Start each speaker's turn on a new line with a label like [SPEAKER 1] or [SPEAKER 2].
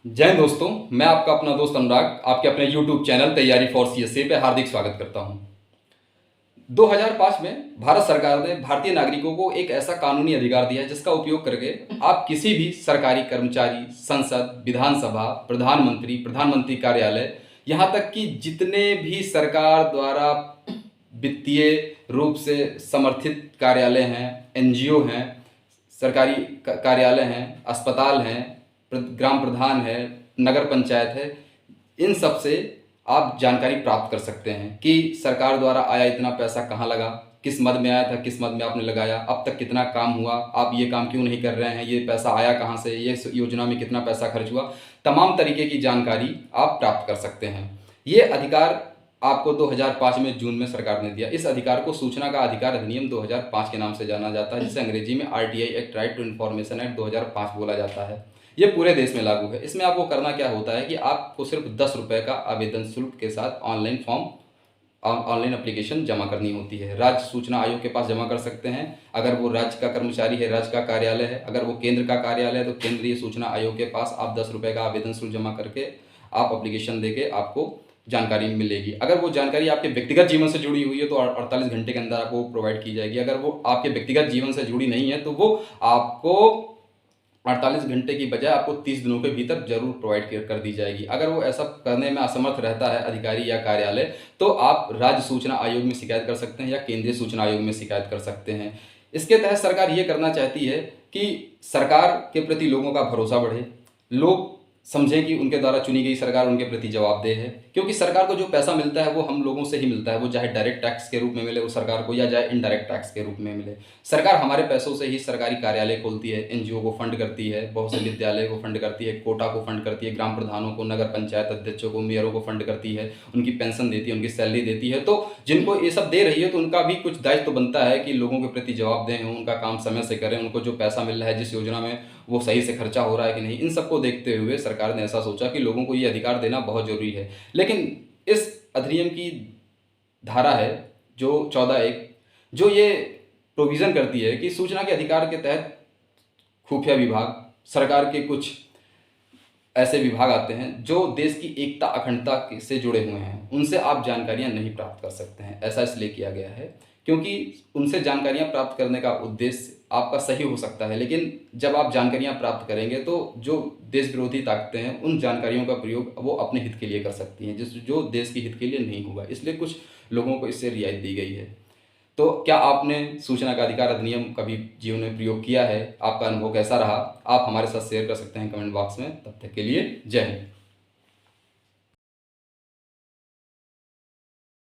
[SPEAKER 1] जय हिंद दोस्तों। मैं आपका अपना दोस्त अनुराग आपके अपने YouTube चैनल तैयारी फॉर सीएसए पे हार्दिक स्वागत करता हूं। 2005 में भारत सरकार ने भारतीय नागरिकों को एक ऐसा कानूनी अधिकार दिया है जिसका उपयोग करके आप किसी भी सरकारी कर्मचारी, संसद, विधानसभा, प्रधानमंत्री कार्यालय, यहाँ तक कि जितने भी सरकार द्वारा वित्तीय रूप से समर्थित कार्यालय हैं, एनजीओ हैं, सरकारी कार्यालय हैं, अस्पताल हैं, ग्राम प्रधान है, नगर पंचायत है, इन सब से आप जानकारी प्राप्त कर सकते हैं कि सरकार द्वारा आया इतना पैसा कहाँ लगा, किस मद में आया था, किस मद में आपने लगाया, अब तक कितना काम हुआ, आप ये काम क्यों नहीं कर रहे हैं, ये पैसा आया कहाँ से, ये योजना में कितना पैसा खर्च हुआ, तमाम तरीके की जानकारी आप प्राप्त कर सकते हैं। ये अधिकार आपको 2005 में जून में सरकार ने दिया। इस अधिकार को सूचना का अधिकार अधिनियम 2005 के नाम से जाना जाता है, जिसे अंग्रेजी में RTI act, right to information act 2005 बोला जाता है। ये पूरे देश में लागू है। इसमें आपको करना क्या होता है कि आपको सिर्फ 10 रुपये का आवेदन शुल्क के साथ ऑनलाइन एप्लीकेशन जमा करनी होती है। राज्य सूचना आयोग के पास जमा कर सकते हैं, अगर वो राज्य का कर्मचारी है, राज्य का कार्यालय है, अगर वो केंद्र का कार्यालय है तो केंद्रीय सूचना आयोग के पास आप 10 रुपये का आवेदन शुल्क जमा करके आप एप्लीकेशन देके आपको जानकारी मिलेगी। अगर वो जानकारी आपके व्यक्तिगत जीवन से जुड़ी हुई है तो 48 घंटे के अंदर आपको प्रोवाइड की जाएगी। अगर वो आपके व्यक्तिगत जीवन से जुड़ी नहीं है तो वो आपको 48 घंटे की बजाय आपको 30 दिनों के भीतर जरूर प्रोवाइड कर दी जाएगी। अगर वो ऐसा करने में असमर्थ रहता है अधिकारी या कार्यालय, तो आप राज्य सूचना आयोग में शिकायत कर सकते हैं या केंद्रीय सूचना आयोग में शिकायत कर सकते हैं। इसके तहत सरकार ये करना चाहती है कि सरकार के प्रति लोगों का भरोसा बढ़े, लोग समझें कि उनके द्वारा चुनी गई सरकार उनके प्रति जवाबदेह है, क्योंकि सरकार को जो पैसा मिलता है वो हम लोगों से ही मिलता है, वो चाहे डायरेक्ट टैक्स के रूप में मिले वो सरकार को या चाहे इनडायरेक्ट टैक्स के रूप में मिले। सरकार हमारे पैसों से ही सरकारी कार्यालय खोलती है, एनजीओ को फंड करती है, बहुत से विद्यालय को फंड करती है, कोटा को फंड करती है, ग्राम प्रधानों को, नगर पंचायत अध्यक्षों को, मेयरों को फंड करती है, उनकी पेंशन देती है, उनकी सैलरी देती है। तो जिनको ये सब दे रही है तो उनका भी कुछ दायित्व तो बनता है कि लोगों के प्रति जवाबदेह हों, उनका काम समय से करें, उनको जो पैसा मिल रहा है जिस योजना में वो सही से खर्चा हो रहा है कि नहीं, इन सबको देखते हुए सरकार ने ऐसा सोचा कि लोगों को ये अधिकार देना बहुत जरूरी है। लेकिन इस अधिनियम की धारा है जो 14(1) जो ये प्रोविज़न करती है कि सूचना के अधिकार के तहत खुफिया विभाग, सरकार के कुछ ऐसे विभाग आते हैं जो देश की एकता अखंडता से जुड़े हुए हैं, उनसे आप जानकारियां नहीं प्राप्त कर सकते हैं। ऐसा इसलिए किया गया है क्योंकि उनसे जानकारियां प्राप्त करने का उद्देश्य आपका सही हो सकता है, लेकिन जब आप जानकारियां प्राप्त करेंगे तो जो देश विरोधी ताकतें हैं उन जानकारियों का प्रयोग वो अपने हित के लिए कर सकती हैं, जो देश के हित के लिए नहीं होगा। इसलिए कुछ लोगों को इससे रियायत दी गई है। तो क्या आपने सूचना का अधिकार अधिनियम कभी जीवन में प्रयोग किया है? आपका अनुभव कैसा रहा? आप हमारे साथ शेयर कर सकते हैं कमेंट बॉक्स में। तब तक के लिए जय हिंद।